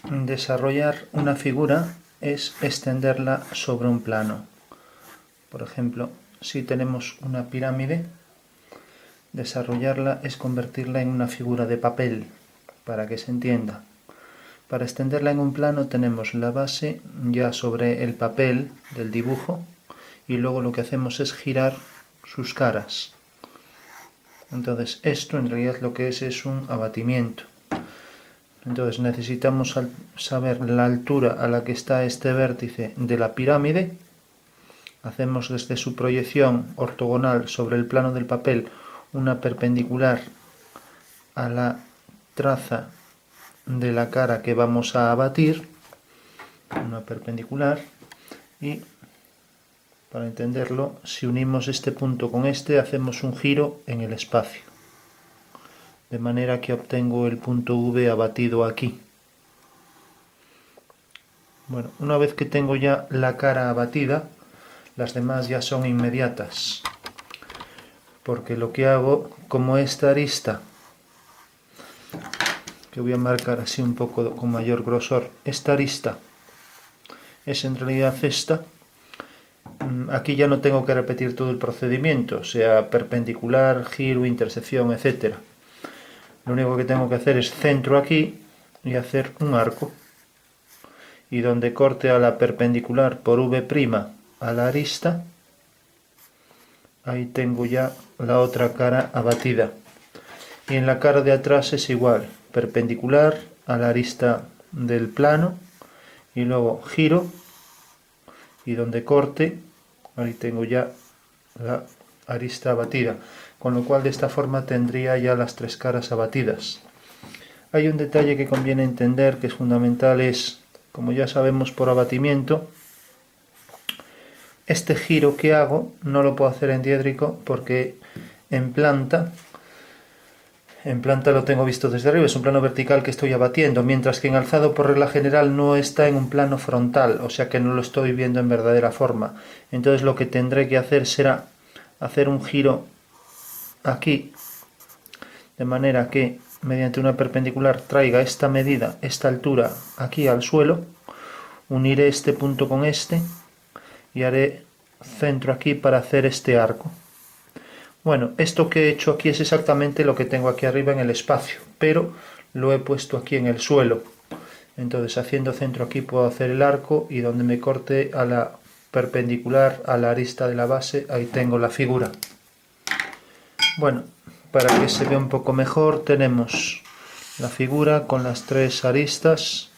Desarrollar una figura es extenderla sobre un plano. Por ejemplo, si tenemos una pirámide, desarrollarla es convertirla en una figura de papel, para que se entienda. Para extenderla en un plano tenemos la base ya sobre el papel del dibujo y luego lo que hacemos es girar sus caras. Entonces esto en realidad lo que es un abatimiento. Entonces necesitamos saber la altura a la que está este vértice de la pirámide. Hacemos desde su proyección ortogonal sobre el plano del papel una perpendicular a la traza de la cara que vamos a abatir, una perpendicular, y para entenderlo, si unimos este punto con este, hacemos un giro en el espacio, de manera que obtengo el punto V abatido aquí. Bueno, una vez que tengo ya la cara abatida, las demás ya son inmediatas, porque lo que hago, como esta arista, que voy a marcar así un poco con mayor grosor, esta arista es en realidad esta, aquí ya no tengo que repetir todo el procedimiento, sea perpendicular, giro, intersección, etc. Lo único que tengo que hacer es centro aquí y hacer un arco. Y donde corte a la perpendicular por V' a la arista, ahí tengo ya la otra cara abatida. Y en la cara de atrás es igual, perpendicular a la arista del plano y luego giro y donde corte, ahí tengo ya la arista abatida, con lo cual de esta forma tendría ya las tres caras abatidas. Hay un detalle que conviene entender que es fundamental, es, como ya sabemos por abatimiento, este giro que hago no lo puedo hacer en diédrico porque en planta lo tengo visto desde arriba, es un plano vertical que estoy abatiendo, mientras que en alzado por regla general no está en un plano frontal, o sea que no lo estoy viendo en verdadera forma. Entonces lo que tendré que hacer será hacer un giro aquí, de manera que mediante una perpendicular traiga esta medida, esta altura aquí al suelo, uniré este punto con este y haré centro aquí para hacer este arco. Bueno, esto que he hecho aquí es exactamente lo que tengo aquí arriba en el espacio, pero lo he puesto aquí en el suelo. Entonces haciendo centro aquí puedo hacer el arco y donde me corte a la perpendicular a la arista de la base, ahí tengo la figura. Bueno, para que se vea un poco mejor tenemos la figura con las tres aristas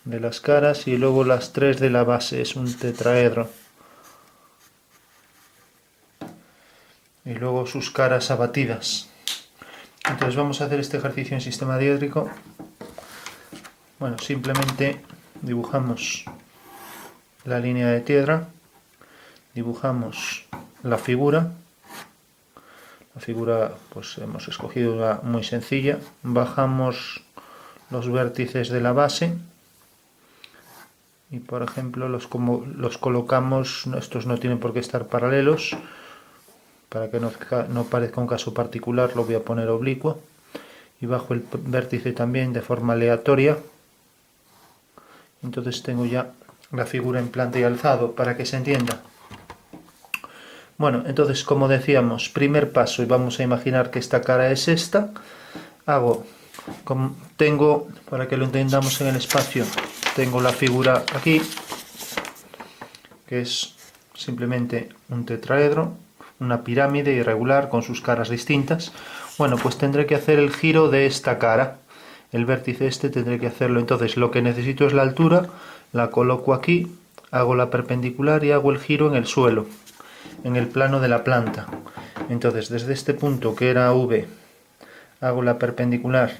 de las caras y luego las tres de la base, es un tetraedro. Y luego sus caras abatidas. Entonces vamos a hacer este ejercicio en sistema diédrico. Bueno, simplemente dibujamos la línea de piedra, dibujamos la figura. La figura pues hemos escogido una muy sencilla, bajamos los vértices de la base y por ejemplo los colocamos, estos no tienen por qué estar paralelos, para que no parezca un caso particular lo voy a poner oblicuo, y bajo el vértice también de forma aleatoria. Entonces tengo ya la figura en planta y alzado, para que se entienda. Bueno, entonces como decíamos, primer paso, y vamos a imaginar que esta cara es esta, tengo, para que lo entendamos en el espacio, tengo la figura aquí, que es simplemente un tetraedro, una pirámide irregular con sus caras distintas. Bueno, pues tendré que hacer el giro de esta cara, el vértice este tendré que hacerlo. Entonces lo que necesito es la altura, la coloco aquí, hago la perpendicular y hago el giro en el suelo, en el plano de la planta. Entonces desde este punto que era V, hago la perpendicular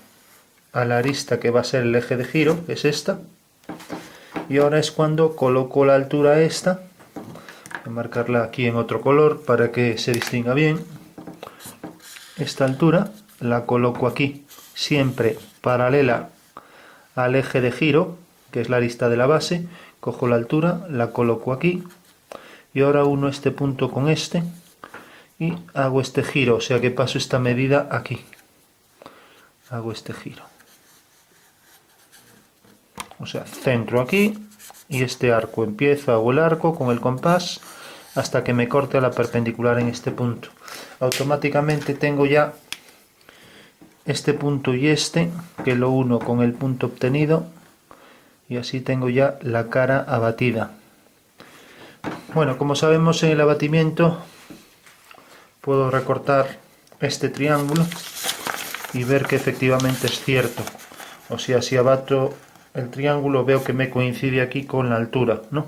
a la arista que va a ser el eje de giro, que es esta, y ahora es cuando coloco la altura esta. Voy a marcarla aquí en otro color para que se distinga bien. Esta altura la coloco aquí, siempre paralela al eje de giro, que es la arista de la base. Cojo la altura, la coloco aquí y ahora uno este punto con este y hago este giro, o sea que paso esta medida aquí, hago este giro. O sea, centro aquí y este arco. Empiezo, hago el arco con el compás hasta que me corte la perpendicular en este punto. Automáticamente tengo ya este punto y este, que lo uno con el punto obtenido, y así tengo ya la cara abatida. Bueno, como sabemos, en el abatimiento puedo recortar este triángulo y ver que efectivamente es cierto. O sea, si abato el triángulo veo que me coincide aquí con la altura, ¿no?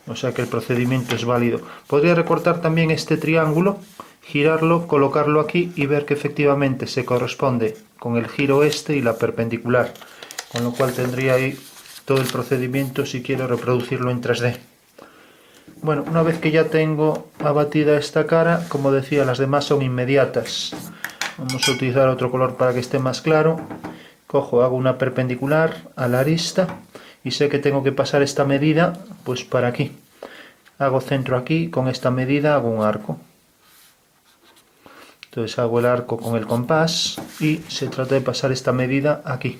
O sea que el procedimiento es válido. Podría recortar también este triángulo, girarlo, colocarlo aquí y ver que efectivamente se corresponde con el giro este y la perpendicular. Con lo cual tendría ahí todo el procedimiento si quiero reproducirlo en 3D. Bueno, una vez que ya tengo abatida esta cara, como decía, las demás son inmediatas. Vamos a utilizar otro color para que esté más claro. Cojo, hago una perpendicular a la arista y sé que tengo que pasar esta medida pues para aquí. Hago centro aquí, con esta medida hago un arco. Entonces hago el arco con el compás y se trata de pasar esta medida aquí.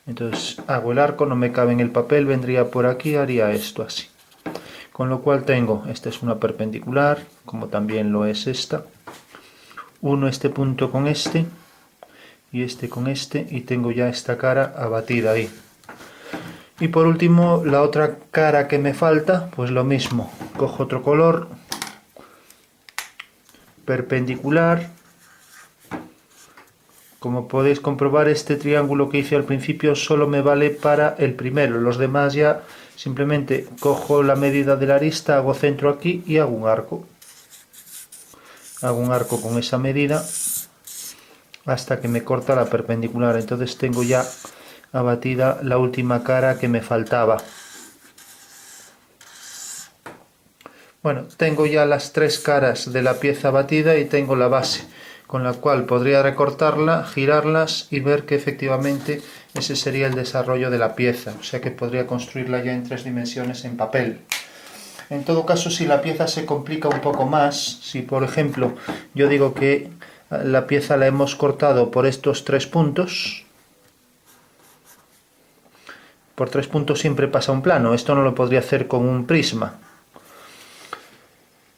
Entonces hago el arco, no me cabe en el papel, vendría por aquí, haría esto así. Con lo cual tengo, esta es una perpendicular, como también lo es esta. Uno este punto con este y este con este y tengo ya esta cara abatida ahí. Y por último, la otra cara que me falta, pues lo mismo. Cojo otro color, perpendicular. Como podéis comprobar, este triángulo que hice al principio solo me vale para el primero. Los demás ya simplemente cojo la medida de la arista, hago centro aquí y hago un arco. Hago un arco con esa medida hasta que me corta la perpendicular. Entonces tengo ya abatida la última cara que me faltaba. Bueno, tengo ya las tres caras de la pieza batida y tengo la base, con la cual podría recortarla, girarlas y ver que efectivamente ese sería el desarrollo de la pieza. O sea que podría construirla ya en 3 dimensiones en papel. En todo caso, si la pieza se complica un poco más, si por ejemplo yo digo que la pieza la hemos cortado por estos 3 puntos, por 3 puntos siempre pasa un plano. Esto no lo podría hacer con un prisma,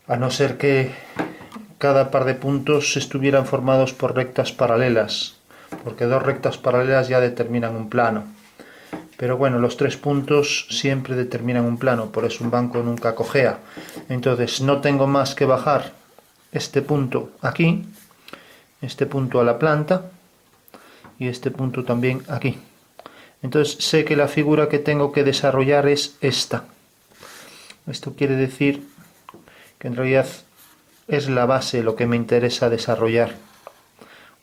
a no ser que cada par de puntos estuvieran formados por rectas paralelas, porque 2 rectas paralelas ya determinan un plano. Pero bueno, los 3 puntos siempre determinan un plano, por eso un banco nunca cojea. Entonces no tengo más que bajar este punto aquí, este punto a la planta y este punto también aquí. Entonces sé que la figura que tengo que desarrollar es esta. Esto quiere decir que en realidad es la base lo que me interesa desarrollar.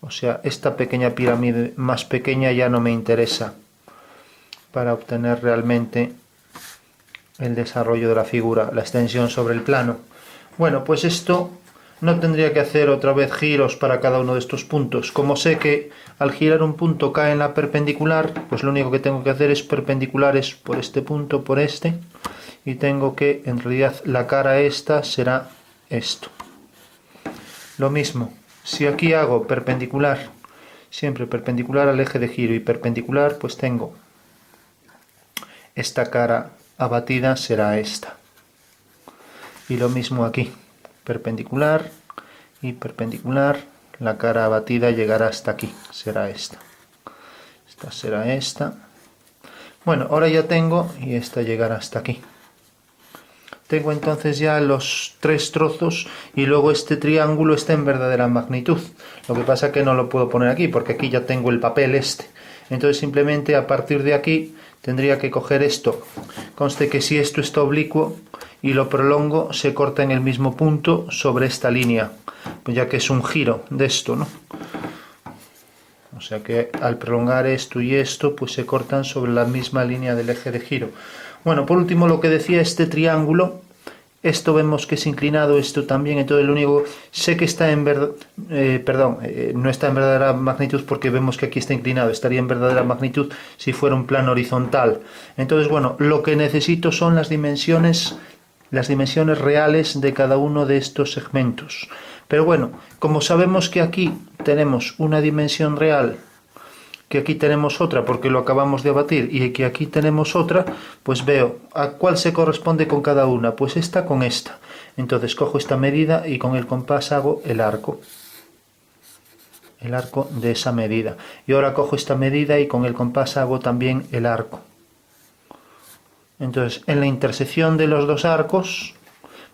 O sea, esta pequeña pirámide más pequeña ya no me interesa para obtener realmente el desarrollo de la figura, la extensión sobre el plano. Bueno, pues esto no tendría que hacer otra vez giros para cada uno de estos puntos. Como sé que al girar un punto cae en la perpendicular, pues lo único que tengo que hacer es perpendiculares por este punto, por este, y tengo que, en realidad, la cara esta será esto. Lo mismo, si aquí hago perpendicular, siempre perpendicular al eje de giro y perpendicular, pues tengo esta cara abatida será esta. Y lo mismo aquí, perpendicular y perpendicular, la cara abatida llegará hasta aquí, será esta. Esta será esta. Bueno, ahora ya tengo, y esta llegará hasta aquí. Tengo entonces ya los 3 trozos y luego este triángulo está en verdadera magnitud. Lo que pasa es que no lo puedo poner aquí porque aquí ya tengo el papel este. Entonces simplemente a partir de aquí tendría que coger esto. Conste que si esto está oblicuo y lo prolongo, se corta en el mismo punto sobre esta línea, pues ya que es un giro de esto, ¿no? O sea que al prolongar esto y esto, pues se cortan sobre la misma línea del eje de giro. Bueno, por último, lo que decía este triángulo, esto vemos que es inclinado, esto también, entonces lo único, sé que está en no está en verdadera magnitud porque vemos que aquí está inclinado, estaría en verdadera magnitud si fuera un plano horizontal. Entonces, bueno, lo que necesito son las dimensiones reales de cada uno de estos segmentos. Pero bueno, como sabemos que aquí tenemos una dimensión real que aquí tenemos otra porque lo acabamos de abatir y que aquí tenemos otra, pues veo a cuál se corresponde con cada una, pues esta con esta. Entonces cojo esta medida y con el compás hago el arco de esa medida. Y ahora cojo esta medida y con el compás hago también el arco. Entonces en la intersección de los dos arcos,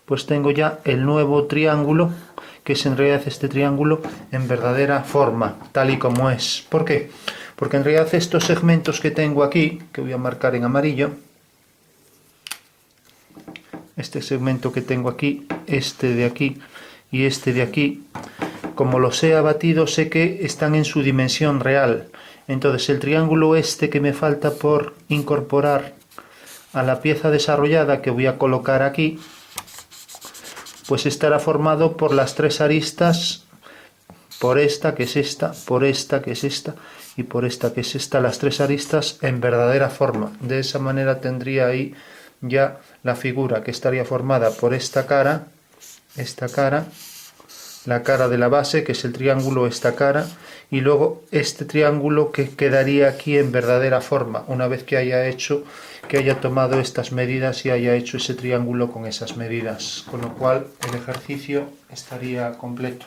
pues tengo ya el nuevo triángulo, que es en realidad este triángulo en verdadera forma, tal y como es. ¿Por qué? Porque en realidad estos segmentos que tengo aquí, que voy a marcar en amarillo, este segmento que tengo aquí, este de aquí y este de aquí, como los he abatido, sé que están en su dimensión real. Entonces el triángulo este que me falta por incorporar a la pieza desarrollada que voy a colocar aquí, pues estará formado por las tres aristas, por esta que es esta, por esta que es esta y por esta que es esta, las tres aristas en verdadera forma. De esa manera tendría ahí ya la figura que estaría formada por esta cara, la cara de la base, que es el triángulo, esta cara, y luego este triángulo que quedaría aquí en verdadera forma, una vez que haya tomado estas medidas y haya hecho ese triángulo con esas medidas, con lo cual el ejercicio estaría completo.